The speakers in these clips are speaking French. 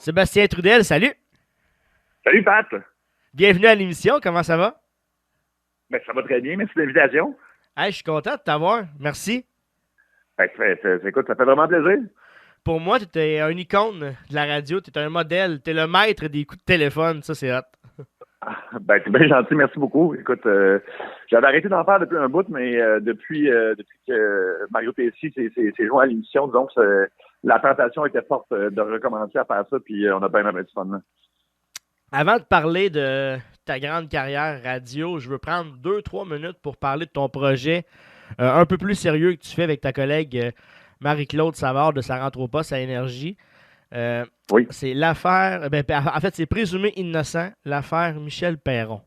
Sébastien Trudel, salut! Salut Pat! Bienvenue à l'émission, comment ça va? Ben, ça va très bien, merci de l'invitation. Hey, je suis content de t'avoir, merci. Ben, écoute, ça fait vraiment plaisir. Pour moi, tu es un icône de la radio, tu es un modèle, tu es le maître des coups de téléphone, ça c'est hot. Ben, c'est bien gentil, merci beaucoup. Écoute, j'avais arrêté d'en faire depuis un bout, mais depuis que Mario Tessier s'est joint à l'émission, donc la tentation était forte de recommencer à faire ça, puis on a bien du fun. Là. Avant de parler de ta grande carrière radio, je veux prendre 2-3 minutes pour parler de ton projet un peu plus sérieux que tu fais avec ta collègue Marie-Claude Savard de Ça rentre au poste à Énergie. Euh, Oui. c'est l'affaire, en fait, c'est présumé innocent, l'affaire Michel Perron.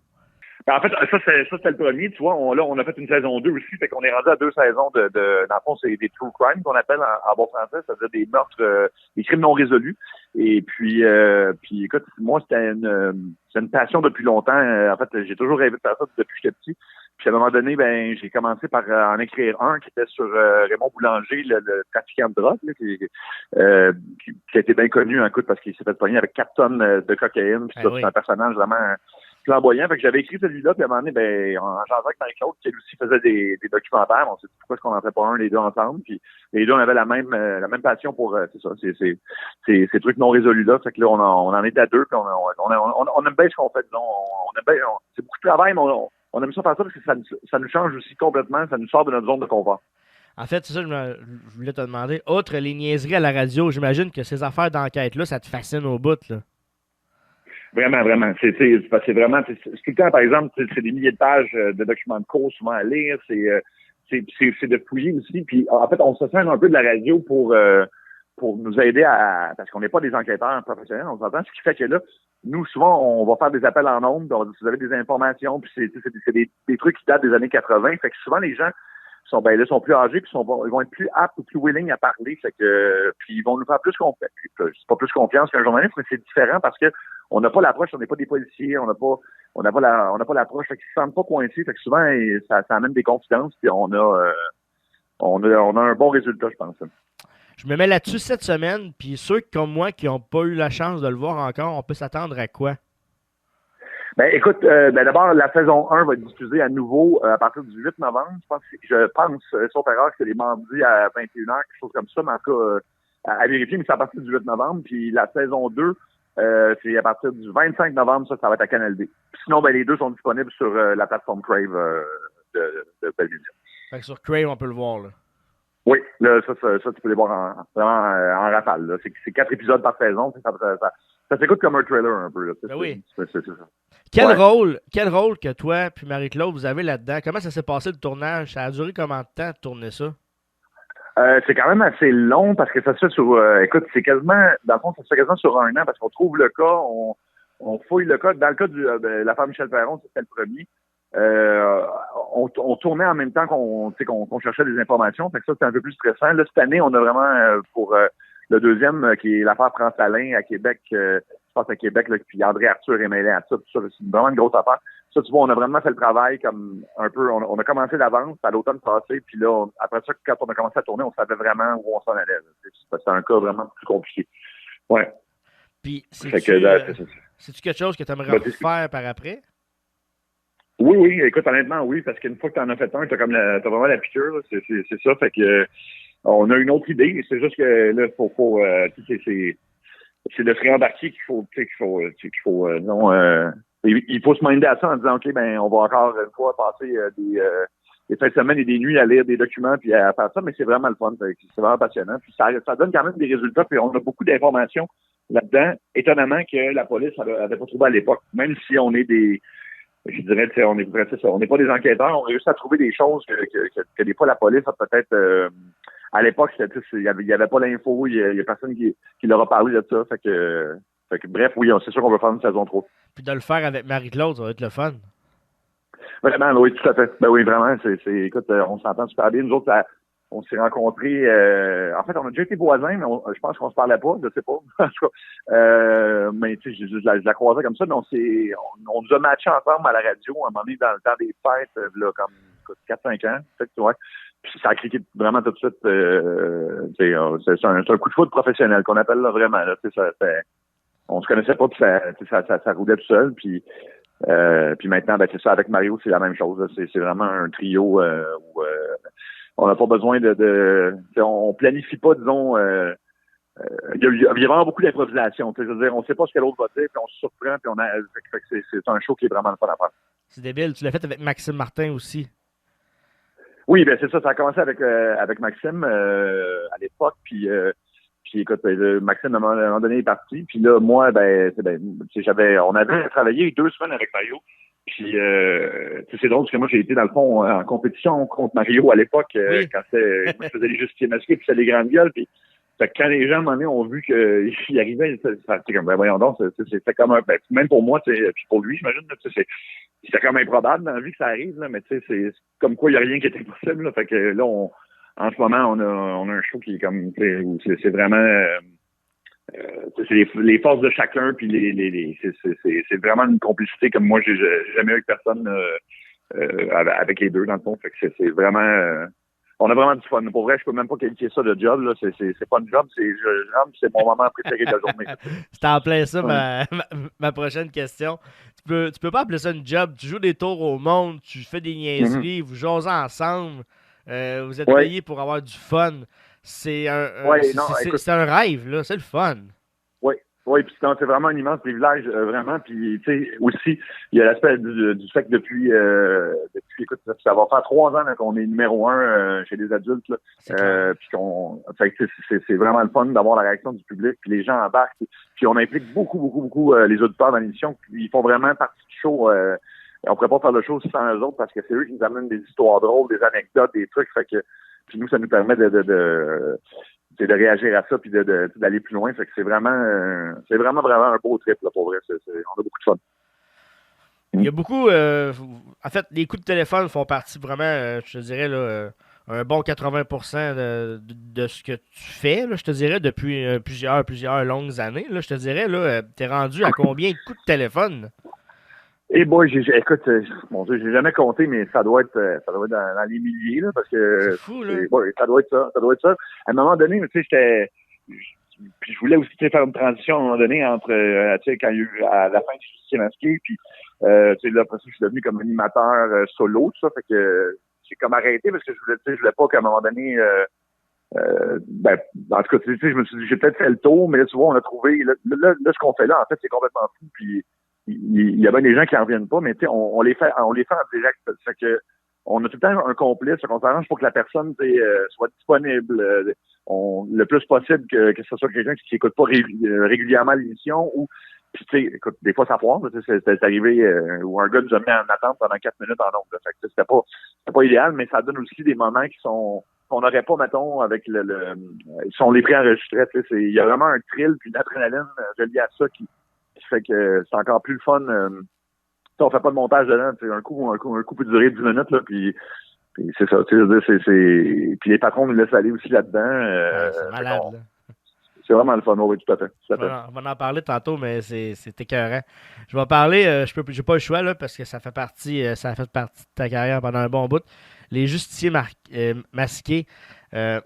Ben, en fait, c'était le premier, tu vois. On a fait une saison 2 aussi, fait qu'on est rendu à 2 saisons dans le fond, c'est des true crime qu'on appelle en bon français, c'est-à-dire des meurtres, des crimes non résolus. Et puis écoute, moi, c'est une passion depuis longtemps. En fait, j'ai toujours rêvé de faire ça depuis que j'étais petit. Puis à un moment donné, ben, j'ai commencé par en écrire un qui était sur Raymond Boulanger, le trafiquant de drogue, là, qui a été bien connu en coup parce qu'il s'est fait pogner avec 4 tonnes de cocaïne. Puis Oui. c'est un personnage vraiment flamboyant. Fait que j'avais écrit celui-là, puis à un moment donné, ben, en jasant avec Marie-Claude, qui elle aussi faisait des documentaires, on s'est dit pourquoi est-ce qu'on n'en fait pas un, les deux ensemble. Puis les deux, on avait la même passion pour c'est ça, ces trucs non résolus là. Fait que là, on en est à deux, puis on aime bien ce qu'on fait. Disons. On aime bien, c'est beaucoup de travail, mais on aime ça faire ça parce que ça nous change aussi complètement, ça nous sort de notre zone de confort. En fait, c'est ça que je voulais te demander. Outre les niaiseries à la radio, j'imagine que ces affaires d'enquête-là, ça te fascine au bout, là. Vraiment, vraiment. C'est vraiment, c'est tout le temps, par exemple, c'est des milliers de pages de documents de cours souvent à lire. C'est de fouiller aussi. Puis en fait, on se sert un peu de la radio pour nous aider parce qu'on n'est pas des enquêteurs professionnels, on s'entend. Ce qui fait que là, nous, souvent, on va faire des appels en ondes, on va dire, si vous avez des informations, puis c'est des trucs qui datent des années 80. Fait que souvent, les gens sont plus âgés, puis ils vont être plus aptes ou plus willing à parler. Fait que, puis ils vont nous faire plus confiance. C'est pas plus confiance qu'un journaliste, mais c'est différent parce que on n'a pas l'approche, on n'est pas des policiers, on n'a pas l'approche, fait qu'ils se sentent pas coincés. Fait que souvent, ça amène des confidences, puis on a un bon résultat, je pense. Je me mets là-dessus cette semaine, puis ceux comme moi qui n'ont pas eu la chance de le voir encore, on peut s'attendre à quoi? Ben écoute, d'abord, la saison 1 va être diffusée à nouveau à partir du 8 novembre. Je pense, sauf erreur, que c'est les mardis à 21h, quelque chose comme ça, mais en tout cas, à vérifier, mais c'est à partir du 8 novembre. Puis la saison 2, c'est à partir du 25 novembre, ça va être à Canal D. Puis sinon, ben les deux sont disponibles sur la plateforme Crave de Belvision. Fait que sur Crave, on peut le voir, là. Oui, là, ça, tu peux les voir vraiment en rafale. Là. C'est 4 épisodes par saison. Ça s'écoute comme un trailer un peu. Là. Ben oui. C'est ça. Quel Ouais. rôle que toi puis Marie-Claude, vous avez là-dedans? Comment ça s'est passé le tournage? Ça a duré combien de temps de tourner ça? C'est quand même assez long parce que ça se fait sur... écoute, c'est quasiment... Dans le fond, ça se fait quasiment sur un an parce qu'on trouve le cas, on fouille le cas. Dans le cas de l'affaire Michel Perron, c'était le premier. On tournait en même temps qu'on cherchait des informations. Fait que ça, c'était un peu plus stressant. Là, cette année, on a vraiment pour le deuxième, qui est l'affaire France-Alain à Québec, je pense à Québec, là, puis André Arthur est mêlé à ça. C'est vraiment une grosse affaire. Ça, tu vois, on a vraiment fait le travail comme un peu, on a commencé d'avance à l'automne passé, puis là, après ça, quand on a commencé à tourner, on savait vraiment où on s'en allait. C'était un cas vraiment plus compliqué. Ouais. Puis, c'est-tu quelque chose que tu aimerais refaire par après? Oui, écoute, honnêtement, oui, parce qu'une fois que tu en as fait un, t'as vraiment la piqûre, là, c'est ça, fait que on a une autre idée, c'est juste que là, c'est le réembarquer qu'il faut il faut se minder à ça en disant, OK, ben, on va encore une fois passer des fins de semaine et des nuits à lire des documents puis à faire ça, mais c'est vraiment le fun, c'est vraiment passionnant, puis ça donne quand même des résultats, puis on a beaucoup d'informations là-dedans, étonnamment que la police avait pas trouvé à l'époque, même si on est je dirais, on n'est pas des enquêteurs, on réussit à trouver des choses que des fois la police a peut-être à l'époque, il y avait pas l'info, il y a personne qui leur a parlé de ça. Fait que bref, oui, c'est sûr qu'on va faire une saison 3. Puis de le faire avec Marie-Claude, ça va être le fun. Vraiment, oui, tout à fait. Ben oui, vraiment, écoute, on s'entend super bien. Nous autres, on s'est rencontrés, en fait, on a déjà été voisins, mais je pense qu'on se parlait pas, je sais pas. Mais tu sais, je la croisais comme ça, mais on nous a matchés ensemble à la radio, à un moment donné, dans le temps des fêtes, là, comme 4-5 ans, peut-être, ouais. Puis ça a cliqué vraiment tout de suite. C'est un coup de foudre professionnel qu'on appelle là vraiment. Là, on se connaissait pas, puis ça roulait tout seul. Puis maintenant, ben c'est ça, avec Mario, c'est la même chose. Là. C'est vraiment un trio où on n'a pas besoin on planifie pas, disons. Il y a vraiment beaucoup d'improvisation. Je veux dire, on sait pas ce que l'autre va dire, puis on se surprend, puis c'est un show qui est vraiment le fun à faire. C'est débile. Tu l'as fait avec Maxime Martin aussi. Oui, ben c'est ça. Ça a commencé avec Maxime à l'époque, puis écoute, Maxime à un moment donné est parti, puis là moi on avait travaillé 2 semaines avec Mario, puis c'est drôle parce que moi j'ai été dans le fond en compétition contre Mario à l'époque Oui. quand je faisais les Justiciers masqués, puis c'était les grandes gueules, puis fait que quand les gens à un moment donné ont vu qu'il arrivait, c'est comme voyons donc, c'était comme même pour moi, puis pour lui j'imagine, c'était comme improbable dans la vie que ça arrive, là, mais tu sais, c'est comme quoi il n'y a rien qui était possible. Là, fait que là, en ce moment, on a un show qui est comme où c'est vraiment c'est les forces de chacun, puis c'est vraiment une complicité comme moi j'ai jamais eu avec personne avec les deux dans le fond. Fait que c'est vraiment on a vraiment du fun. Pour vrai, je peux même pas qualifier ça de job. Là. C'est pas une job, je rentre, c'est mon moment préféré de la journée. C'est en plein ça, ma prochaine question. Tu peux pas appeler ça une job. Tu joues des tours au monde, tu fais des niaiseries, vous jouez ensemble, vous êtes payés pour avoir du fun. C'est c'est un rêve, là. C'est le fun. Oui, puis c'est vraiment un immense privilège, vraiment. Puis, tu sais, aussi, il y a l'aspect du fait que depuis écoute, ça va faire 3 ans là, qu'on est numéro 1 chez les adultes. Là, puis c'est vraiment le fun d'avoir la réaction du public, puis les gens embarquent. Puis on implique beaucoup les auditeurs dans l'émission. Puis ils font vraiment partie du show. On pourrait pas faire le show sans eux autres parce que c'est eux qui nous amènent des histoires drôles, des anecdotes, des trucs. Fait que puis nous, ça nous permet de réagir à ça puis d'aller plus loin. Fait que c'est vraiment un beau trip là, pour vrai. On a beaucoup de fun. Il y a beaucoup en fait, les coups de téléphone font partie vraiment, je te dirais là, un bon 80% de ce que tu fais, là, je te dirais, depuis plusieurs longues années. Là, je te dirais, là, t'es rendu à combien de coups de téléphone? Et boy, écoute, mon Dieu, j'ai jamais compté, mais ça doit être dans les milliers, là, parce que c'est fou, là. Ça doit être ça. À un moment donné, tu sais, puis je voulais aussi faire une transition à un moment donné entre, tu sais, quand il y a eu à la fin du Justicier masqué, puis tu sais, là, après ça, je suis devenu comme animateur solo, tout ça, fait que j'ai comme arrêté parce que je voulais pas qu'à un moment donné, en tout cas, tu sais, je me suis dit, j'ai peut-être fait le tour, mais là, tu vois, on a trouvé, là, ce qu'on fait là, en fait, c'est complètement fou, puis il y a bien des gens qui en reviennent pas, mais tu sais, on les fait en direct. Ça fait que on a tout le temps un complice, on s'arrange pour que la personne soit disponible le plus possible que ce soit quelqu'un qui écoute pas régulièrement l'émission ou puis tu sais, écoute, des fois ça foire, c'est arrivé où un gars nous a mis en attente pendant 4 minutes en nombre. Fait que c'était pas idéal, mais ça donne aussi des moments qu'on n'aurait pas, mettons, avec si on les préenregistrait. Il y a vraiment un thrill puis une adrénaline reliée à ça qui fait que c'est encore plus le fun. On fait pas de montage dedans. Un coup peut durer 10 minutes, là, puis c'est ça. Puis les patrons nous laissent aller aussi là-dedans. C'est malade, là. C'est vraiment le fun, oui, tout à fait. On va en parler tantôt, mais c'est écœurant. Je vais parler, j'ai pas le choix, là, parce que ça fait partie de ta carrière pendant un bon bout. Les Justiciers masqués, ça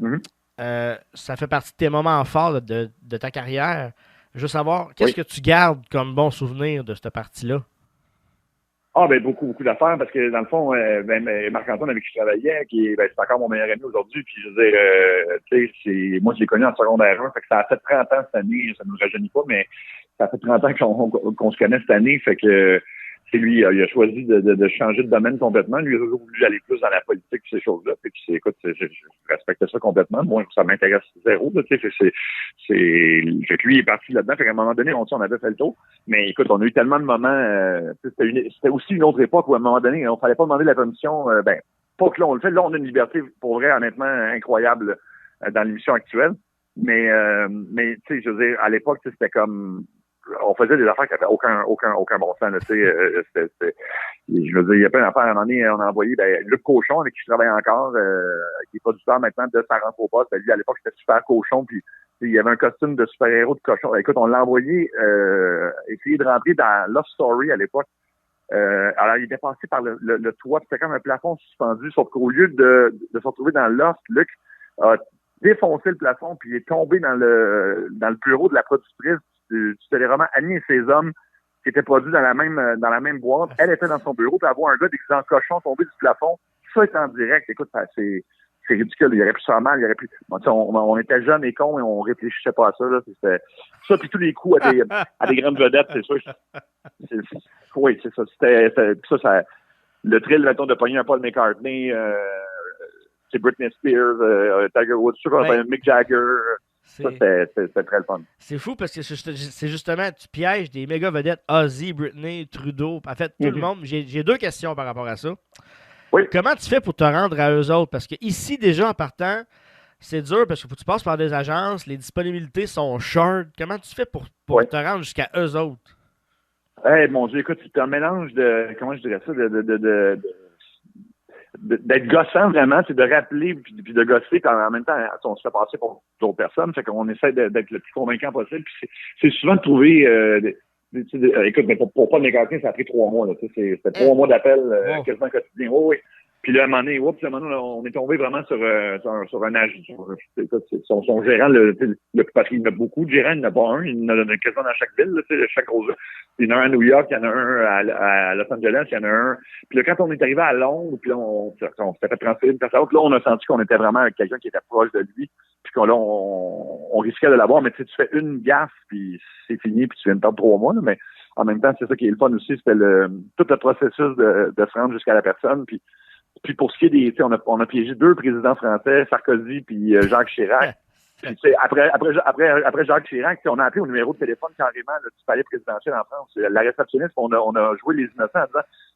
fait partie de tes moments forts de ta carrière. Je veux savoir, qu'est-ce que tu gardes comme bon souvenir de cette partie-là? Ah, ben beaucoup d'affaires, parce que dans le fond, Marc-Antoine avec qui je travaillais, c'est encore mon meilleur ami aujourd'hui, puis je veux dire, tu sais, moi je l'ai connu en secondaire 1, fait que ça a fait 30 ans cette année, ça ne nous rajeunit pas, mais ça fait 30 ans qu'on se connaît cette année, fait que c'est lui, il a choisi de changer de domaine complètement. Lui, il a toujours voulu aller plus dans la politique et ces choses-là. Puis écoute, je respecte ça complètement. Moi, ça m'intéresse zéro. Tu sais, fait que lui, il est parti là-dedans. Fait qu'à un moment donné, on avait fait le tour. Mais écoute, on a eu tellement de moments. C'était aussi une autre époque où à un moment donné, on fallait pas demander la permission. Pas que là, on le fait. Là, on a une liberté, pour vrai, honnêtement, incroyable dans l'émission actuelle. Mais tu sais, je veux dire, à l'époque, c'était comme on faisait des affaires qui n'avaient aucun bon sens. Je veux dire, il y a plein d'affaires. À un moment donné, on a envoyé Luc Cochon, avec qui je travaille encore, qui est producteur maintenant de Ça rentre au poste. Lui, à l'époque, c'était Super Cochon, puis il y avait un costume de super-héros de cochon. Écoute, on l'a envoyé essayer de rentrer dans Love Story à l'époque. Alors, il était passé par le toit, c'était comme un plafond suspendu, sauf qu'au lieu de se retrouver dans Lost, Luc a défoncé le plafond, puis il est tombé dans le bureau de la productrice du téléroman Annie et ses hommes, qui était produit dans la même boîte. Elle était dans son bureau, puis avoir un gars déguisé en cochon tomber du plafond. Ça est en direct. Écoute, c'est ridicule. Il aurait pu se faire mal, il aurait pu. Bon, on était jeunes et cons et on réfléchissait pas à ça. Là. C'était ça, puis tous les coups à des grandes vedettes, c'est sûr. Oui, c'est ça. Ça, le thrill, mettons, de pogner un Paul McCartney, c'est Britney Spears, Tiger Woods, Mick Jagger. Ça, c'était très le fun. C'est fou parce que c'est justement, tu pièges des méga vedettes, Ozzy, Britney, Trudeau, en fait, tout le monde. J'ai 2 questions par rapport à ça. Oui. Comment tu fais pour te rendre à eux autres? Parce que ici, déjà, en partant, c'est dur parce que faut que tu passes par des agences, les disponibilités sont short. Comment tu fais pour te rendre jusqu'à eux autres? Mon Dieu, écoute, c'est un mélange de, comment je dirais ça, d'être gossant vraiment, c'est de rappeler puis de gosser quand en même temps on se fait passer pour d'autres personnes, fait qu'on essaie d'être le plus convaincant possible. Puis c'est souvent de trouver écoute, mais pour pas m'écarter, ça a pris 3 mois, là, c'était 3 mois d'appels quasiment quotidien. Oh, oui. Puis là, à un moment donné, on est tombé vraiment sur un âge. Écoute, son gérant, parce qu'il y en a beaucoup de gérants, il n'y en a pas un, il y en a quasiment dans chaque ville, chaque grosse. Il y en a un à New York, il y en a un à Los Angeles, il y en a un. Puis là, quand on est arrivé à Londres, puis là, on s'est fait transférer une place à l'autre, là, on a senti qu'on était vraiment avec quelqu'un qui était proche de lui, puis qu'on là, on risquait de l'avoir, mais tu fais une gaffe, puis c'est fini, puis tu viens de perdre 3 mois, là, mais en même temps, c'est ça qui est le fun aussi, c'était tout le processus de se rendre jusqu'à la personne, puis pour ce qui est des, on a piégé 2 présidents français, Sarkozy puis Jacques Chirac. Puis, après Jacques Chirac, on a appelé au numéro de téléphone carrément du palais présidentiel en France. La réceptionniste, on a joué les innocents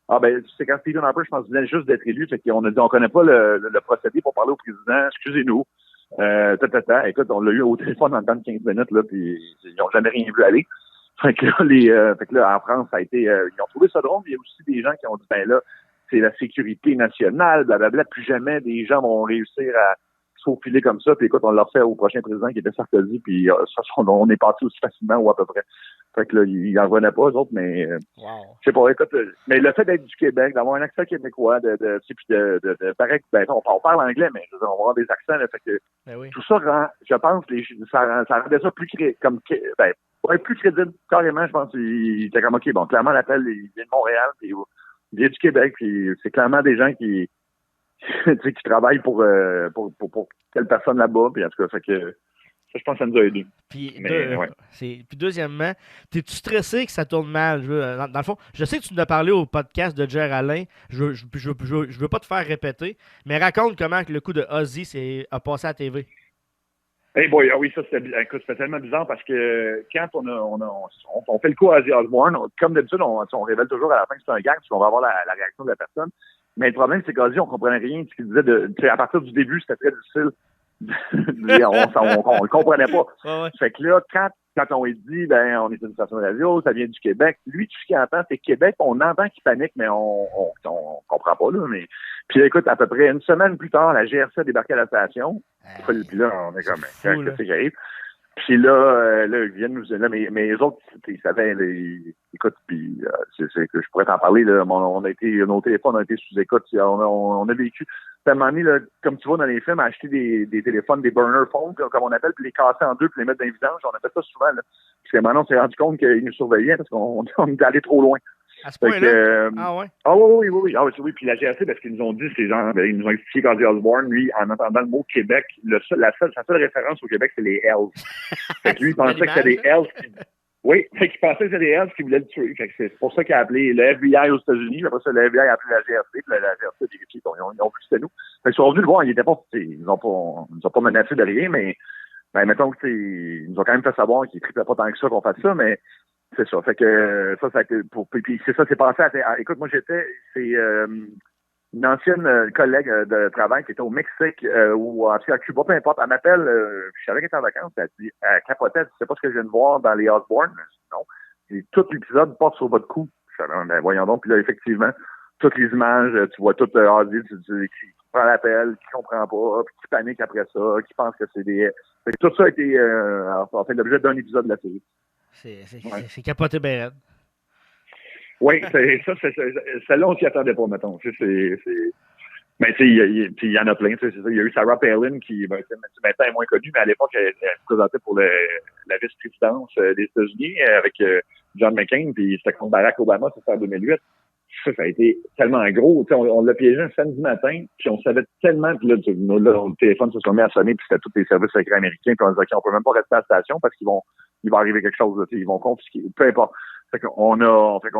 en disant c'est quand Stephen Harper, je pense, venait juste d'être élu, fait qu'on a dit on connaît pas le procédé pour parler au président, excusez-nous. Écoute, on l'a eu au téléphone en temps de 15 minutes, là, puis ils n'ont jamais rien vu aller. Fait que là, en France, ça a été. Ils ont trouvé ça drôle, mais il y a aussi des gens qui ont dit là, c'est la sécurité nationale, blablabla, plus jamais des gens vont réussir à se faufiler comme ça. Puis écoute, on l'a fait au prochain président qui était Sarkozy, puis on est parti aussi facilement ou à peu près. Fait que là, ils n'en revenaient pas, eux autres, mais je sais pas, écoute, mais le fait d'être du Québec, d'avoir un accent québécois, paraît que on parle anglais, mais je veux dire, on va avoir des accents, là, fait que tout ça rend, je pense, ça rendait ça plus plus crédible, carrément, je pense. Il était comme, OK, bon, clairement, l'appel, il vient de Montréal, puis il vient du Québec, puis c'est clairement des gens qui qui travaillent pour telle personne là-bas, puis en tout cas, fait que ça, je pense que ça nous a aidés. Puis deuxièmement, t'es-tu stressé que ça tourne mal? Dans le fond, je sais que tu nous as parlé au podcast de Jer Alain, je veux pas te faire répéter, mais raconte comment le coup de Ozzy a passé à la TV. Hey boy, oui, ça c'était tellement bizarre parce que quand on fait le coup à Ozzy Osbourne, comme d'habitude, on révèle toujours à la fin que c'est un gag, parce qu'on va avoir la réaction de la personne. Mais le problème, c'est qu'Ozzy, on comprenait rien de ce qu'il disait à partir du début, c'était très difficile. on le comprenait pas. Ouais. Fait que là, quand on lui dit, on est une station de radio, ça vient du Québec, lui, tout ce qu'il entend, c'est Québec, on entend qu'il panique, mais on comprend pas, là, mais. Puis là, écoute, à peu près une semaine plus tard, la GRC a débarqué à la station. Puis là, on est comme, qu'est-ce qui arrive? Puis là, ils viennent nous dire, là, mais les autres, ils savaient, écoute, puis c'est que je pourrais t'en parler, là, nos téléphones ont été sous écoute, on a vécu. À un moment donné, là, comme tu vois dans les films, acheter des téléphones, des burner phones, comme on appelle, puis les casser en deux, puis les mettre dans les vidanges. On a fait ça souvent, là. Parce que maintenant, on s'est rendu compte qu'ils nous surveillaient parce qu'on était allé trop loin. À ce point-là? Ah ouais? Ah oui. Ah oui, puis la GRC, parce qu'ils nous ont dit, ces gens, ils nous ont expliqué qu'Ozzy Osbourne, lui, en entendant le mot Québec, sa seule référence au Québec, c'est les Hells. Fait que lui, il pensait que c'était des Hells Oui, fait qu'il pensait que c'était des Hells qui voulaient le tuer. Fait que c'est pour ça qu'il a appelé le FBI aux États-Unis. Après ça, le FBI a appelé la GRC, puis la GRC a vérifié. Ils ont vu que c'était nous. Fait qu'ils sont venus le voir, ils nous ont pas menacé de rien, mais mettons que ils nous ont quand même fait savoir qu'ils triplaient pas tant que ça qu'on fasse ça, mais c'est ça. Fait que ça a été puis c'est ça, c'est passé écoute, moi c'est une ancienne collègue de travail qui était au Mexique ou en tout cas à Cuba, peu importe. Elle m'appelle, je savais qu'elle était en vacances, elle dit, elle capotait, tu sais pas ce que je viens de voir dans les Osbourne? Non. Et tout l'épisode porte sur votre cou. Je dis, voyons donc, puis là, effectivement, toutes les images, tu vois tout Ozzy qui prend l'appel, qui comprend pas, puis qui panique après ça, qui pense que c'est des. Fait que tout ça a été fait l'objet d'un épisode de la série. C'est capoté ben raide. Oui, celle-là, on s'y attendait pas, mettons. Ben, tu sais, il y en a plein, tu sais, c'est ça. Il y a eu Sarah Palin qui, maintenant est moins connue, mais à l'époque, elle se présentait pour la vice-présidence des États-Unis avec John McCain, puis c'était contre Barack Obama, c'était en 2008. Ça a été tellement gros. Tu sais, on l'a piégé un samedi matin, puis on savait tellement, puis là, le téléphone se sont mis à sonner, puis c'était tous les services secrets américains, puis on disait, OK, on peut même pas rester à la station parce il va arriver quelque chose, là, ils vont confisquer, peu importe. Fait qu'on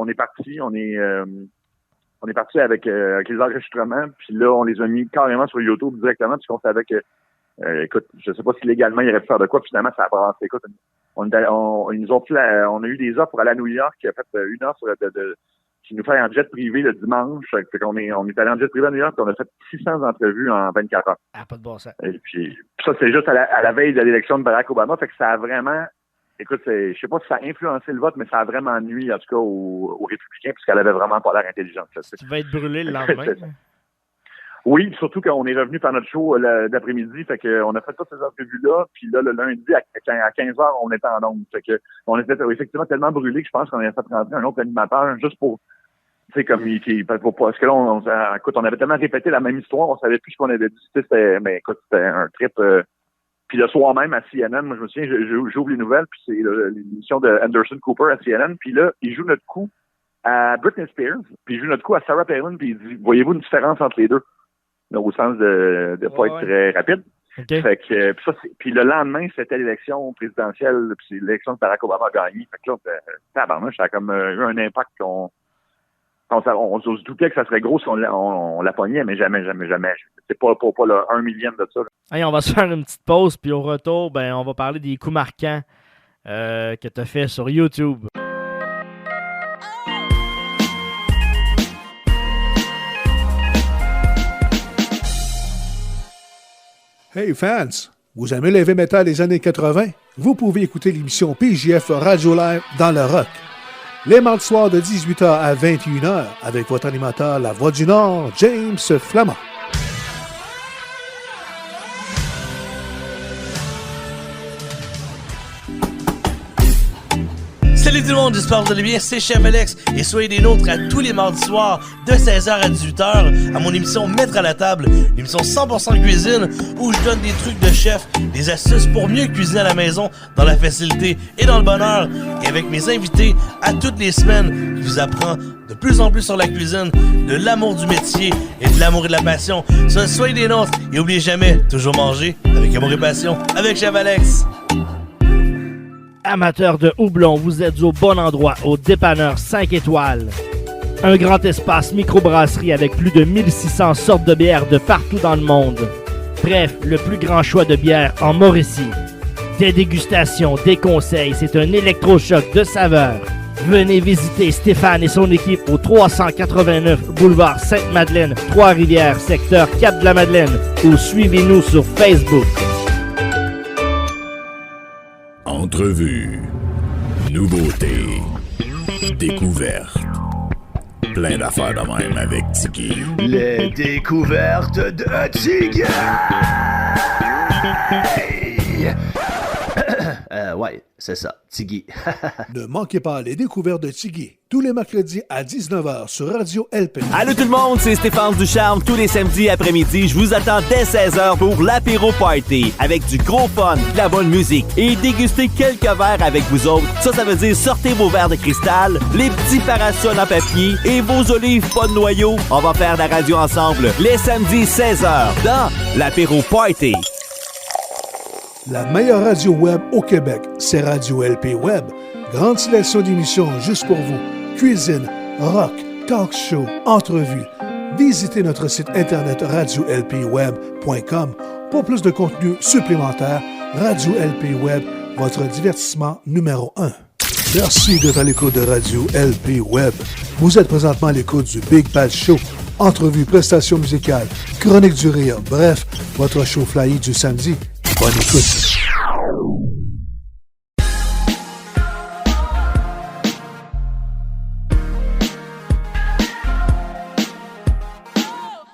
est parti, on est parti avec les enregistrements, puis là, on les a mis carrément sur YouTube directement, puisqu'on savait que, écoute, je sais pas si légalement, il aurait pu faire de quoi, puis finalement, ça a avancé. Écoute, ils nous ont on a eu des offres pour aller à New York, qui a fait une offre qui nous fait en jet privé le dimanche. Fait qu'on est allé en jet privé à New York, puis on a fait 600 entrevues en 24 heures. Ah, pas de bon sens. Et puis ça, c'est juste à la veille de l'élection de Barack Obama, fait que ça a vraiment... Écoute, je sais pas si ça a influencé le vote, mais ça a vraiment nuit, en tout cas, aux républicains, puisqu'elle avait vraiment pas l'air intelligente. Tu vas être brûlé le lendemain. Oui, surtout qu'on est revenu faire notre show d'après-midi, fait qu'on a fait toutes ces entrevues-là, puis là, le lundi, à 15h, on était en ondes. Fait que on était effectivement tellement brûlés que je pense qu'on avait fait rentrer un autre animateur juste pour, tu sais, comme parce que là, écoute, on avait tellement répété la même histoire, on savait plus ce qu'on avait dit. C'était un trip. Puis le soir même à CNN, moi je me souviens, j'ouvre les nouvelles, puis c'est l'émission de Anderson Cooper à CNN, puis là, il joue notre coup à Britney Spears, puis il joue notre coup à Sarah Palin, puis il dit, voyez-vous une différence entre les deux? Au sens de pas être très rapide. Okay. Fait que puis le lendemain, c'était l'élection présidentielle, puis c'est l'élection de Barack Obama a gagné. Fait que là, tabarnouche, ça a comme eu un impact on se doutait que ça serait gros si on la pognait, mais jamais. C'est pas le 1 millième de ça. Hey, on va se faire une petite pause, puis au retour, on va parler des coups marquants que tu as fait sur YouTube. Hey fans, vous aimez le heavy metal des années 80? Vous pouvez écouter l'émission PJF Radio Live dans le rock. Les mardis soirs de 18h à 21h avec votre animateur La Voix du Nord, James Flamand. Salut tout le monde, j'espère que vous allez bien, c'est Chef Alex et soyez des nôtres à tous les mardis soirs de 16h à 18h à mon émission Mettre à la table, une émission 100% cuisine où je donne des trucs de chef, des astuces pour mieux cuisiner à la maison dans la facilité et dans le bonheur et avec mes invités à toutes les semaines qui vous apprend de plus en plus sur la cuisine, de l'amour du métier et de l'amour et de la passion. Soyez des nôtres et n'oubliez jamais, toujours manger avec amour et passion avec Chef Alex. Amateurs de houblon, vous êtes au bon endroit, au dépanneur 5 étoiles. Un grand espace microbrasserie avec plus de 1600 sortes de bières de partout dans le monde. Bref, le plus grand choix de bières en Mauricie. Des dégustations, des conseils, c'est un électrochoc de saveurs. Venez visiter Stéphane et son équipe au 389 boulevard Sainte-Madeleine, Trois-Rivières, secteur Cap-de-la-Madeleine, ou suivez-nous sur Facebook. Entrevue, nouveautés, découvertes, plein d'affaires de même avec Tiggy. Les découvertes de Tiggy! Ouais, c'est ça, Tiggy. Ne manquez pas les découvertes de Tiggy, tous les mercredis à 19h sur Radio LP. Allô tout le monde, c'est Stéphane Ducharme. Tous les samedis après-midi, je vous attends dès 16h pour l'apéro party avec du gros fun, de la bonne musique et déguster quelques verres avec vous autres. Ça veut dire sortez vos verres de cristal, les petits parasols en papier et vos olives pas de noyau. On va faire de la radio ensemble les samedis 16h dans l'apéro party. La meilleure radio web au Québec, c'est Radio LP Web. Grande sélection d'émissions juste pour vous. Cuisine, rock, talk show, entrevues. Visitez notre site internet radiolpweb.com pour plus de contenu supplémentaire. Radio LP Web, votre divertissement numéro 1. Merci d'être à l'écoute de Radio LP Web. Vous êtes présentement à l'écoute du Big Bad Show. Entrevues, prestations musicales, chronique du rire, bref, votre show flyé du samedi. Bonne écoute.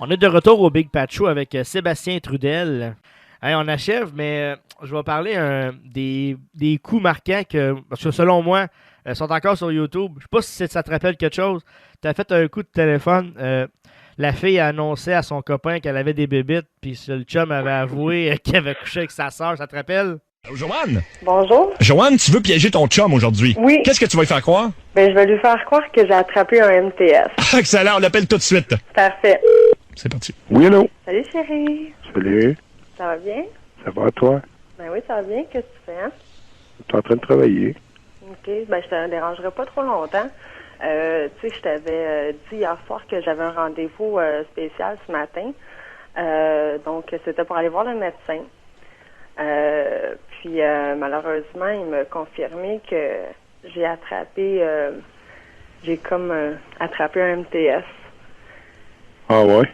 On est de retour au Big Pat Show avec Sébastien Trudel. Hey, on achève, mais je vais parler des coups marquants parce que selon moi, sont encore sur YouTube. Je sais pas si ça te rappelle quelque chose. Tu as fait un coup de téléphone. la fille annonçait à son copain qu'elle avait des bébites, puis le chum avait avoué qu'il avait couché avec sa sœur, ça te rappelle? Joanne! Bonjour. Joanne, tu veux piéger ton chum aujourd'hui? Oui. Qu'est-ce que tu vas lui faire croire? Ben, je vais lui faire croire que j'ai attrapé un MTS. Excellent, on l'appelle tout de suite. Parfait. C'est parti. Oui, allô? Salut, chérie. Salut. Ça va bien? Ça va, toi? Ben oui, ça va bien. Qu'est-ce que tu fais, hein? Tu es en train de travailler. OK. Ben, je te dérangerai pas trop longtemps. Tu sais, je t'avais dit hier soir que j'avais un rendez-vous spécial ce matin. Donc, c'était pour aller voir le médecin. Puis, malheureusement, il m'a confirmé que j'ai attrapé... j'ai comme attrapé un MTS. Ah ouais?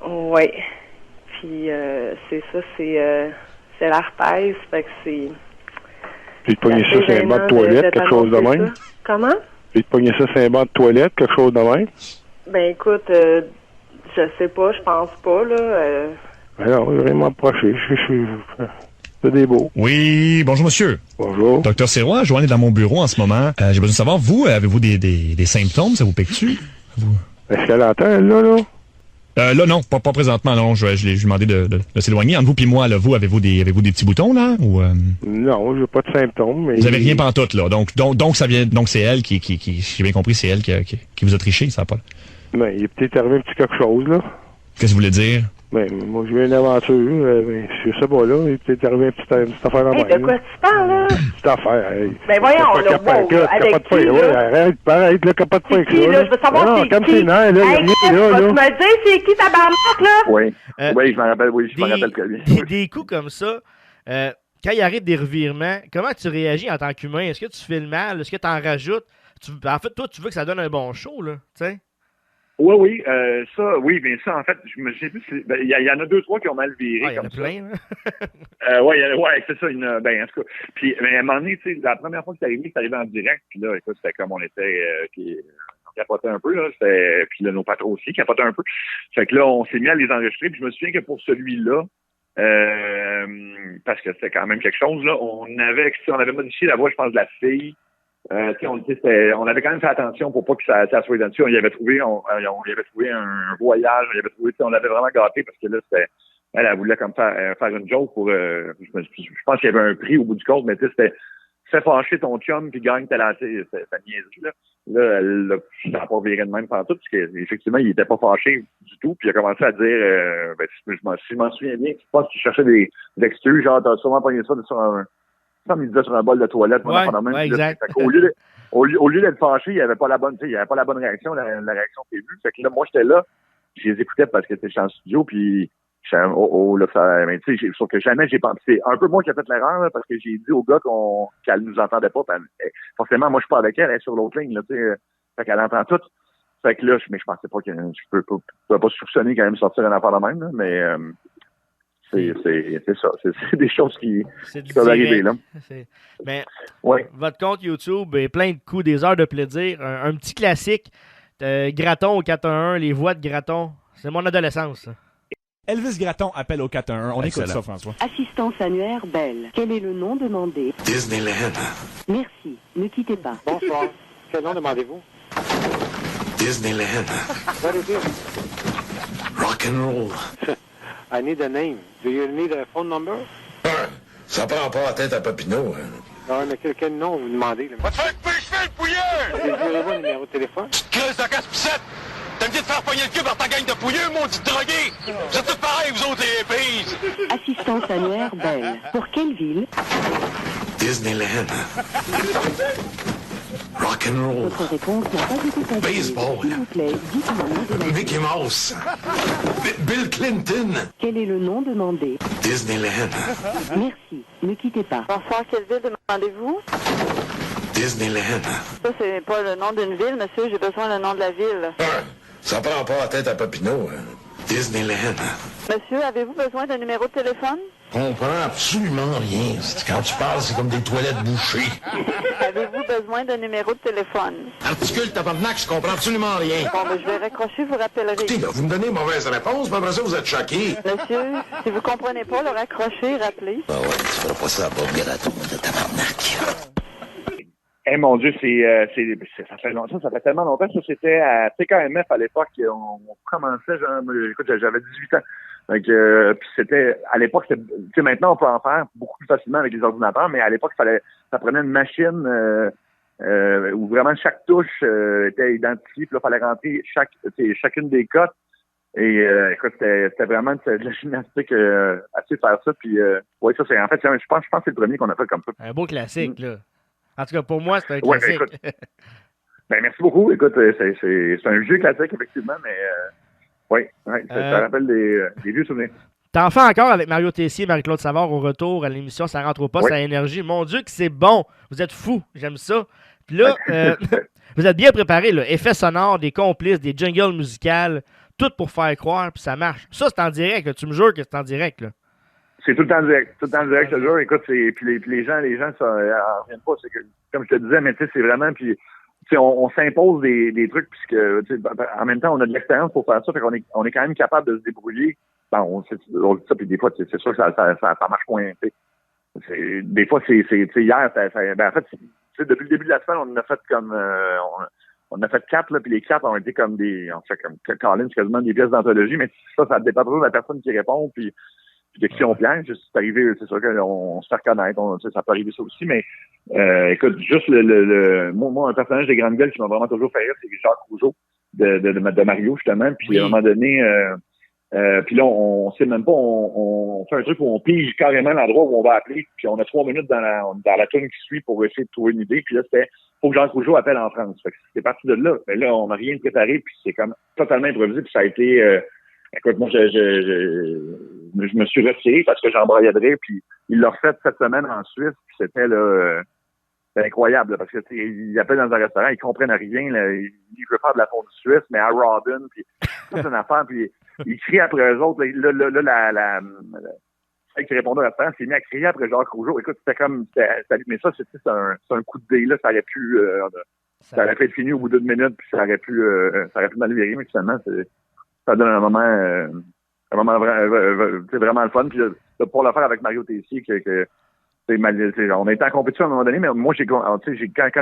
Oui. Puis, c'est ça, c'est l'herpès. Fait que c'est... Puis, te pogner ça sur un banc de toilette, quelque chose de même? Ça. Comment? Puis, te pogner ça sur un banc de toilette, quelque chose de même? Ben, écoute, je sais pas, je pense pas, là. Ben non, vraiment approché. C'est des beaux. Oui, bonjour monsieur. Bonjour. Docteur Sirois, Joanne est dans mon bureau en ce moment. J'ai besoin de savoir, vous, avez-vous des symptômes? Ça vous pique-tu? Est-ce qu'elle entend, elle, là? Là, non, pas présentement, non. Je lui ai demandé de s'éloigner. Entre vous et moi, là, vous, avez-vous des petits boutons, là? Ou, Non, j'ai pas de symptômes, mais... Vous avez rien pantoute, là. Donc ça vient, donc c'est elle qui j'ai bien compris, c'est elle qui vous a triché, ça pas. Ben, il est peut-être arrivé un petit quelque chose, là. Qu'est-ce que vous voulez dire? Ben, moi, j'ai eu une aventure, ben, je sais pas, là. Il est peut-être arrivé une petite affaire en Hey, de quoi tu parles, là? Petite affaire, hey. Ben, voyons, là, wow, avec qui, là? Arrête, là, capote pas avec ça, là? Je veux savoir c'est qui. Comme c'est là, il y a rien, là. Tu me dire c'est qui ta barnaque, là? Oui, oui, je m'en rappelle, je m'en rappelle très bien. Des coups comme ça, quand il arrive des revirements, comment tu réagis en tant qu'humain? Est-ce que tu fais le mal? Est-ce que tu en rajoutes? En fait, toi, tu veux que ça donne un bon show, là, tu sais? Oui, mais ça, en fait, je me sais plus, il y en a 2-3 qui ont mal viré. Il y en a plein, ouais, c'est ça, en tout cas. Puis, mais à un moment donné, tu sais, la première fois que c'est arrivé en direct, puis là, écoute, c'était comme on était, on capotait un peu, là, puis là, nos patrons aussi capotaient un peu. Fait que là, on s'est mis à les enregistrer, puis je me souviens que pour celui-là, parce que c'était quand même quelque chose, là, on avait modifié la voix, je pense, de la fille. On avait quand même fait attention pour pas que ça soit là-dessus. On y avait trouvé un voyage, on l'avait vraiment gâté parce que là, elle voulait comme faire une joke pour, je pense qu'il y avait un prix au bout du compte, mais tu sais, c'était fais fâcher ton chum puis gagne ta niaiserie, là. Là, ça n'a pas viré de même partout, parce qu'effectivement, il était pas fâché du tout, puis il a commencé à dire, je m'en souviens bien, je pense qu'il cherchait des excuses, genre, t'as sûrement pogné ça comme il disait sur un bol de toilette. Ouais, exact. Au lieu d'être fâché, il n'y avait pas la bonne réaction, la réaction prévue. Fait que là, moi, j'étais là, je les écoutais parce que j'étais en studio, puis sauf que jamais j'ai pensé. C'est un peu moi qui ai fait l'erreur, là, parce que j'ai dit au gars qu'elle nous entendait pas. Forcément, moi, je suis pas avec elle, elle est sur l'autre ligne, là, tu sais. Fait qu'elle entend tout. Fait que là, je pensais pas que je peux pas soupçonner quand même sortir une affaire de même, là, mais c'est ça. C'est des choses qui peuvent arriver, là. Mais ouais. Votre compte YouTube est plein de coups, des heures de plaisir. Un petit classique, Gratton au 411, les voix de Gratton. C'est mon adolescence, ça. Elvis Gratton appelle au 411. On écoute ça, François. Assistance annuaire Bell. Quel est le nom demandé? Disneyland. Merci. Ne quittez pas. Bonsoir. Quel nom demandez-vous? Disneyland. What is it? Rock and roll. I need a name. Do you need a phone number? Ça prend pas la tête à Papineau. Non, mais quel nom vous demandez? Là? Va te faire pêcher le pouilleux! Désirez-vous un numéro de téléphone? Tu te creuses la casse-pissette! T'as me dit de faire pogner le cul par ta gang de pouilleux, maudit drogué! Vous êtes tous pareils, vous autres, les épées! Assistance annuaire Bell. Pour quelle ville? Disneyland. Rock and roll. Votre réponse n'a pas été comprise. Baseball. S'il vous plaît, dites-moi de la Mickey Mouse. Bill Clinton. Quel est le nom demandé? Disneyland. Merci. Ne quittez pas. Bonsoir, quelle ville demandez-vous? Disneyland. Ça, c'est pas le nom d'une ville, monsieur. J'ai besoin du nom de la ville. Ça prend pas la tête à Papineau. Disneyland. Monsieur, avez-vous besoin d'un numéro de téléphone? Je comprends absolument rien. Quand tu parles, c'est comme des toilettes bouchées. Avez-vous besoin d'un numéro de téléphone? Articule tabarnak, je comprends absolument rien. Bon, ben, je vais raccrocher, vous rappellerez. Écoutez, là, vous me donnez une mauvaise réponse, mais après ça, vous êtes choqué. Monsieur, si vous comprenez pas, le raccrocher, rappelez. Ah ouais, tu feras pas ça à Bob Gratton de tabarnak. Mon Dieu, ça fait longtemps, ça fait tellement longtemps. Ça, c'était à TKMF à l'époque. On commençait, écoute, j'avais 18 ans. Donc, puis c'était, à l'époque, tu sais, maintenant, on peut en faire beaucoup plus facilement avec les ordinateurs, mais à l'époque, ça prenait une machine, où vraiment chaque touche, était identifiée, puis là, il fallait rentrer chacune des cotes. Et, écoute, c'était vraiment de la gymnastique, assez faire ça. Puis, ouais, ça, c'est, en fait, je pense que c'est le premier qu'on a fait comme ça. Un beau classique, là. En tout cas, pour moi, c'est un classique. Ouais, écoute, merci beaucoup. Écoute, c'est un jeu classique, effectivement, mais ça rappelle des vieux souvenirs. T'en fais encore avec Mario Tessier et Marie-Claude Savard au retour à l'émission Ça rentre au poste à Énergie. Mon Dieu, que c'est bon! Vous êtes fous, j'aime ça. Puis là, vous êtes bien préparés, là. Effets sonores, des complices, des jingles musicales, tout pour faire croire, puis ça marche. Ça, c'est en direct, là. Tu me jures que c'est en direct, là. C'est tout le temps direct. Tout le temps direct, je te jure. Écoute, puis les gens, ça en reviennent pas. C'est que, comme je te disais, mais tu sais, c'est vraiment, puis, tu sais, on s'impose des trucs, puisque, tu sais, en même temps, on a de l'expérience pour faire ça, fait qu'on est quand même capable de se débrouiller. Bon, on dit ça, puis des fois, c'est sûr que ça marche moins, tu sais. Des fois, tu sais, hier, en fait, tu sais, depuis le début de la semaine, on en a fait comme, on a fait 4, là, puis les 4 ont été comme on fait comme Colin, c'est quasiment des pièces d'anthologie, mais ça dépend toujours de la personne qui répond, puis si on piège, c'est arrivé, c'est sûr qu'on se fait reconnaître, ça peut arriver ça aussi, mais écoute, juste moi, un personnage des Grandes Gueules qui m'a vraiment toujours fait rire, c'est Jacques Rougeau de Mario, justement, puis à un moment donné, puis là, on sait même pas, on fait un truc où on pige carrément l'endroit où on va appeler, puis on a 3 minutes dans la tune qui suit pour essayer de trouver une idée, puis là, c'était faut que Jacques Rougeau appelle en France. Fait que c'est parti de là. Mais là, on n'a rien préparé, puis c'est comme totalement improvisé, puis ça a été écoute, moi, je me suis retiré parce que j'embrayais de rire, puis il l'a refait cette semaine en Suisse, puis c'était là, c'était incroyable, là, parce que ils appellent dans un restaurant, ils comprennent rien, là, ils veulent faire de la fondue suisse, mais à Robin, puis c'est une affaire, puis ils crient après eux autres, là, celle qui répondait au restaurant s'est mis à crier après Jacques Rougeau. Écoute, mais ça, c'est un coup de dé, là, ça aurait pu être fini au bout d'une minute, puis ça aurait pu mal virer, mais finalement, ça donne un moment vraiment le fun. Puis pour le faire avec Mario Tessier, on était en compétition à un moment donné, mais moi, quand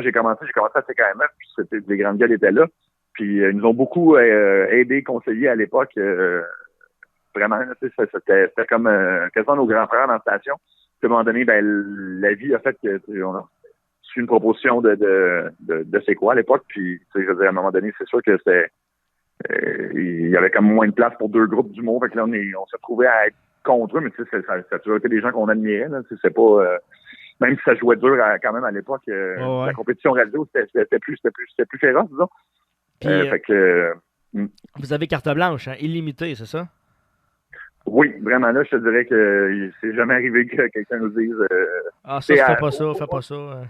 j'ai commencé à TKMF, puis les Grandes Gueules étaient là. Puis ils nous ont beaucoup aidé, conseillé à l'époque. Vraiment, c'était comme quasiment nos grands frères dans la station. Puis à un moment donné, la vie a fait qu'on a reçu une proposition de c'est quoi à l'époque. Puis je veux dire, à un moment donné, c'est sûr que c'était il y avait comme moins de place pour 2 groupes d'humour. Fait que là, on s'est retrouvés à être contre eux, mais tu sais, ça a toujours été des gens qu'on admirait. Là, c'est pas même si ça jouait dur quand même à l'époque, la compétition radio, c'était plus féroce, disons. Puis, fait que vous avez carte blanche, hein, illimitée, c'est ça? Oui, vraiment là, je te dirais que c'est jamais arrivé que quelqu'un nous dise fais pas ça.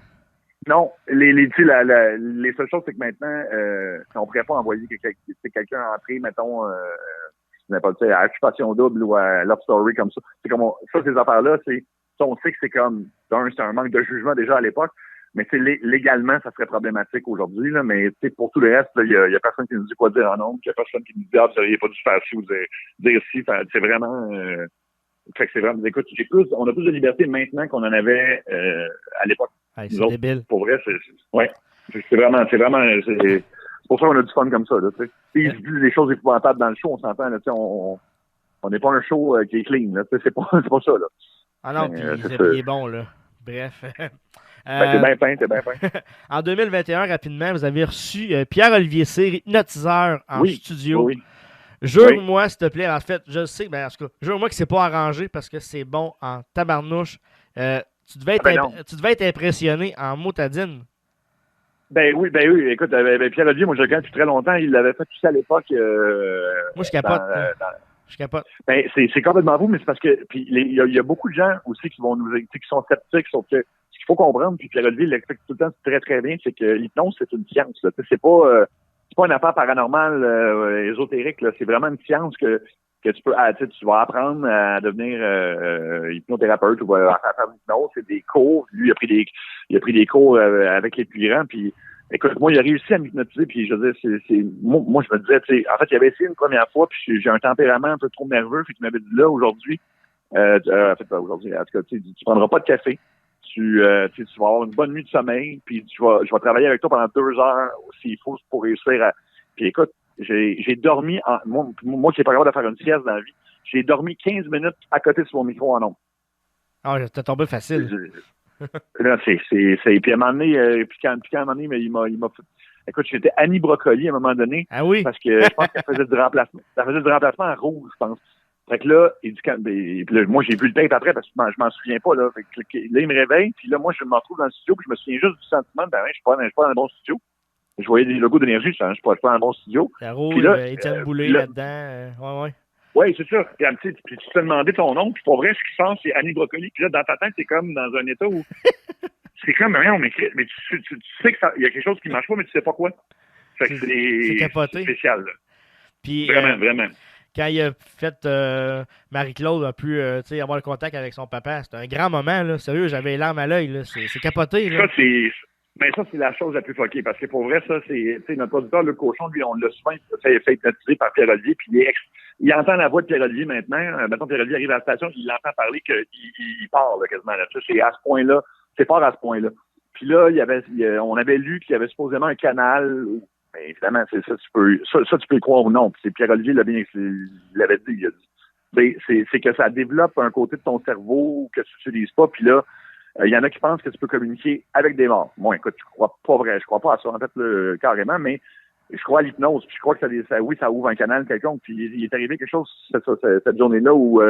Non, les seules choses, c'est que maintenant, on pourrait pas envoyer quelqu'un entrer, mettons, n'importe quoi, à Occupation Double ou à Love Story comme ça. C'est comme ces affaires-là, on sait que c'est comme c'est un manque de jugement déjà à l'époque, mais légalement, ça serait problématique aujourd'hui, là, mais pour tout le reste, il y a personne qui nous dit quoi dire en nombre, il y a personne qui nous dit vous n'auriez pas dû faire ci ou dire ci. C'est vraiment fait que c'est vraiment, écoute, on a plus de liberté maintenant qu'on en avait à l'époque. Hey, c'est débile. Pour vrai, c'est vraiment c'est pour ça qu'on a du fun comme ça, là, tu sais. Ils se disent des choses épouvantables dans le show, on s'entend, là, tu sais, on n'est pas un show qui est clean, là, tu sais, c'est pas ça, là. Ah non, puis il est bon, là. Bref. T'es bien fin. En 2021, rapidement, vous avez reçu Pierre-Olivier Cyr, hypnotiseur en studio. Oui. Jure-moi, s'il te plaît, en fait, je sais, en tout cas, jure-moi que c'est pas arrangé parce que c'est bon en tabarnouche. Tu devais être impressionné en motadine. Ben oui, écoute, Pierre-Olivier, moi je le connais depuis très longtemps, il l'avait fait tout ça à l'époque. Moi je capote. Je capote. Ben, c'est complètement vous, mais c'est parce que puis il y a beaucoup de gens aussi qui vont nous qui sont sceptiques, sauf que ce qu'il faut comprendre, puis Pierre-Olivier l'explique tout le temps très très bien, c'est que l'hypnose, c'est une science. Là. C'est pas une affaire paranormale ésotérique, là. C'est vraiment une science que tu peux tu vas apprendre à devenir hypnothérapeute ou à faire de l'hypnose. C'est des cours. Lui, il a pris des cours avec les Puyran, puis écoute, moi, il a réussi à m'hypnotiser, puis je veux dire, moi, je me disais, tu sais, en fait, il avait essayé une première fois, puis j'ai un tempérament un peu trop nerveux, puis il m'avait dit là, aujourd'hui, aujourd'hui, en tout cas, tu prendras pas de café, tu vas avoir une bonne nuit de sommeil, puis je vais travailler avec toi pendant 2 heures s'il faut pour réussir à... Puis écoute, j'ai dormi, moi qui n'ai pas capable de faire une sieste dans la vie, j'ai dormi 15 minutes à côté de mon micro en ondes. Ah, t'es tombé facile. Là, puis à un moment donné, puis quand à un moment donné, mais il m'a fait... Écoute, j'étais Annie Brocoli à un moment donné. Ah oui? Parce que je pense qu'elle faisait du remplacement. Elle faisait du remplacement en rouge, je pense. Fait que là, il dit puis là, moi, j'ai vu le tape après parce que je m'en souviens pas, là. Fait que là, il me réveille, puis là, moi, je me retrouve dans le studio, puis je me souviens juste du sentiment de, je suis pas dans un bon studio. Je voyais des logos d'énergie, je suis pas dans un bon studio. La rouge, Étienne Boulay là-dedans. Ouais. Oui, c'est ça. Puis tu te demandais ton nom, puis pour vrai, ce qui sent, c'est Annie Brocoli. Puis là, dans ta tête, c'est comme dans un état où... c'est comme, mais tu sais qu'il y a quelque chose qui marche pas, mais tu sais pas quoi. Fait que c'est capoté. C'est spécial, là. Puis, vraiment. Quand il a fait Marie-Claude a pu avoir le contact avec son papa, c'était un grand moment, là. Sérieux, j'avais les larmes à l'œil, là. C'est capoté, là. Ça, c'est la chose la plus fuckée, parce que pour vrai, ça, c'est, notre producteur, le cochon, lui, on l'a souvent fait hypnotiser par Pierre-Olivier, puis il entend la voix de Pierre-Olivier maintenant. Maintenant, Pierre-Olivier arrive à la station, il entend parler qu'il part, là, quasiment, là. C'est à ce point-là. C'est fort à ce point-là. Puis là, on avait lu qu'il y avait supposément un canal. Mais évidemment, c'est ça, tu peux le croire ou non. Puis c'est Pierre-Olivier l'avait dit. Il a dit. C'est que ça développe un côté de ton cerveau que tu n'utilises pas. Puis là, il y en a qui pensent que tu peux communiquer avec des morts. Moi, écoute, je crois pas vrai. Je crois pas à ça, en fait, carrément, mais je crois à l'hypnose. Puis je crois que ça ouvre un canal quelconque. Puis il est arrivé quelque chose cette journée-là où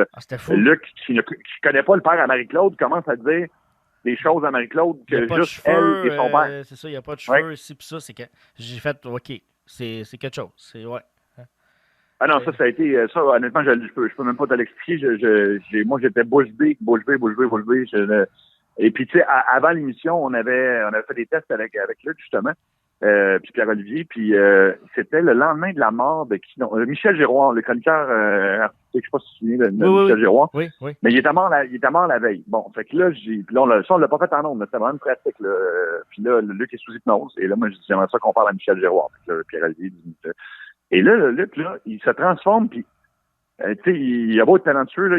Luc, qui connaît pas le père à Marie-Claude, commence à dire des choses à Marie-Claude que juste elle et son père. C'est ça, il n'y a pas de cheveux ici, puis ça, c'est que j'ai fait, OK, c'est quelque chose. C'est, ouais. Ah non, ça a été, ça, honnêtement, je peux même pas te l'expliquer. Moi, j'étais bouche bée. Et puis, tu sais, avant l'émission, on avait fait des tests avec Luc, justement, puis Pierre-Olivier, puis c'était le lendemain de la mort de qui? Non, Michel Giroir, le chroniqueur artistique, je sais pas si tu te souviens de Michel Giroir. Oui. Mais il était mort la veille. Bon, fait que là, on l'a pas fait en ondes, c'était vraiment pratique, là. Puis là, Luc est sous hypnose, et là, moi, je dis, j'aimerais ça qu'on parle à Michel Giroir. Fait que là, Pierre-Olivier dit, et là, Luc, là, il se transforme, puis, tu sais, il a beau être talentueux, là,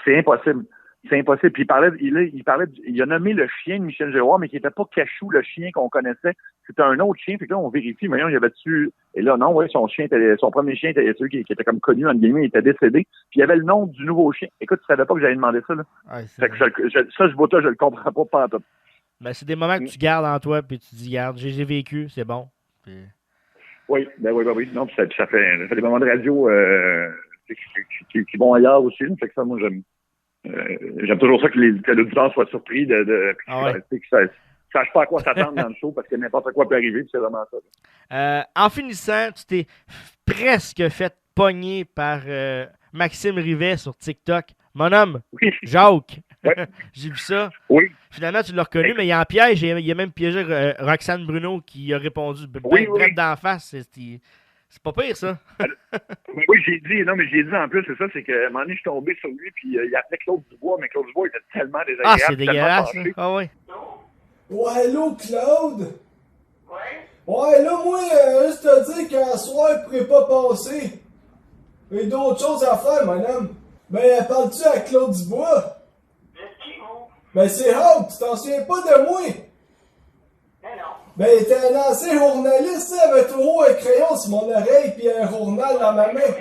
c'est impossible. C'est impossible. Puis il a nommé le chien de Michel Giroir, mais qui n'était pas Cachou, le chien qu'on connaissait. C'était un autre chien. Fait que là, on vérifie, mais il y avait dessus. Et là, non, son premier chien était celui qui était comme connu, entre guillemets, il était décédé. Puis il y avait le nom du nouveau chien. Écoute, tu savais pas que j'allais demander ça, là. Ouais, fait que je le comprends pas pantoute. Ben, c'est des moments que tu gardes en toi, puis tu dis, regarde, j'ai vécu, c'est bon. Puis... Oui. Non, puis ça fait des moments de radio qui vont ailleurs aussi. Fait que ça, moi, j'aime toujours ça que l'auditeur soit surpris que ça sache pas à quoi s'attendre dans le show parce que n'importe quoi peut arriver, puis c'est vraiment ça. En finissant, tu t'es presque fait pogner par Maxime Rivet sur TikTok. Mon homme, oui. Jacques. Ouais. J'ai vu ça. Oui. Finalement, tu l'as reconnu, mais il y a un piège. Il a même piégé Roxane Bruno qui a répondu direct d'en face. C'est pas pire, ça. Oui, j'ai dit en plus, c'est ça, c'est que à un moment donné, je suis tombé sur lui, puis il appelait Claude Dubois, mais Claude Dubois était tellement désagréable. Ah, c'est dégueulasse, ça. Ah oui. Ouais, allô, Claude? Ouais, là, moi, juste te dire qu'un soir, je pourrais pas passer. J'ai d'autres choses à faire, mon homme. Ben, parles-tu à Claude Dubois? C'est qui, vous? Ben, c'est Hawk, tu t'en souviens pas de moi? Ben non. Ben, t'es un ancien journaliste, ça, avec toujours un crayon sur mon oreille pis un journal dans ma main.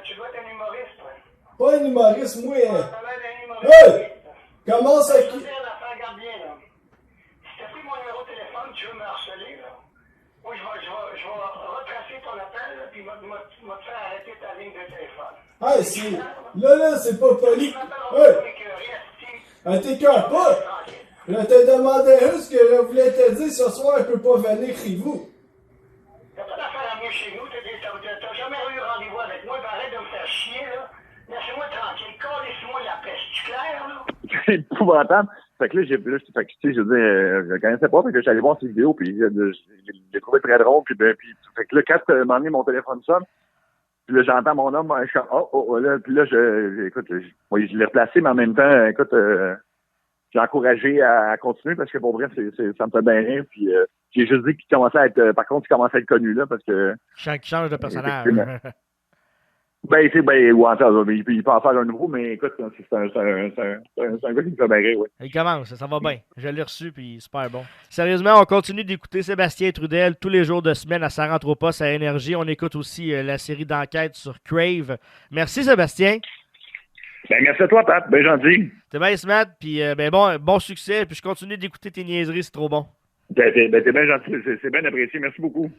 Tu dois être un humoriste, toi. Pas un humoriste, moi. T'as l'air d'un humoriste. Hey! Comment ça qui... Regarde bien, là. Si t'as pris mon numéro de téléphone, tu veux me harceler, là. Moi, je vais retracer ton appel, là, pis je vais te faire arrêter ta ligne de téléphone. Hey, c'est... Là, c'est pas poli. Hey! T'écoeures pas! Je te demandais juste ce que je voulais te dire ce soir, elle peut pas venir chez vous. T'as pas d'affaire à venir chez nous, t'as jamais eu rendez-vous avec moi, ben arrête de me faire chier, là. Laissez-moi tranquille, calissez-moi la pêche, c'est clair, là? C'est épouvantable. Fait que là, je le connaissais pas, fait que j'allais voir ses vidéos, puis je l'ai trouvé très drôle, puis fait que là, quand à un moment donné, mon téléphone sonne, puis là, j'entends mon homme, je suis là, puis là, je l'ai replacé, mais en même temps, écoute, j'ai encouragé à continuer parce que pour vrai, ça me fait bien rire. Puis j'ai juste dit qu'il commençait à être, par contre, il commençait à être connu là parce que. Change de personnage. Ben, c'est ben, ouais, il peut en faire un nouveau, mais écoute, c'est un gars qui me fait bien rire, ouais. Il commence, ça va bien. Je l'ai reçu, puis super bon. Sérieusement, on continue d'écouter Sébastien Trudel tous les jours de semaine à Ça rentre au poste à Énergie. On écoute aussi la série d'enquêtes sur Crave. Merci, Sébastien. Ben, merci à toi, Pat. Ben gentil. T'es bien smart, puis bon succès, puis je continue d'écouter tes niaiseries, c'est trop bon. T'es bien gentil, c'est bien apprécié. Merci beaucoup.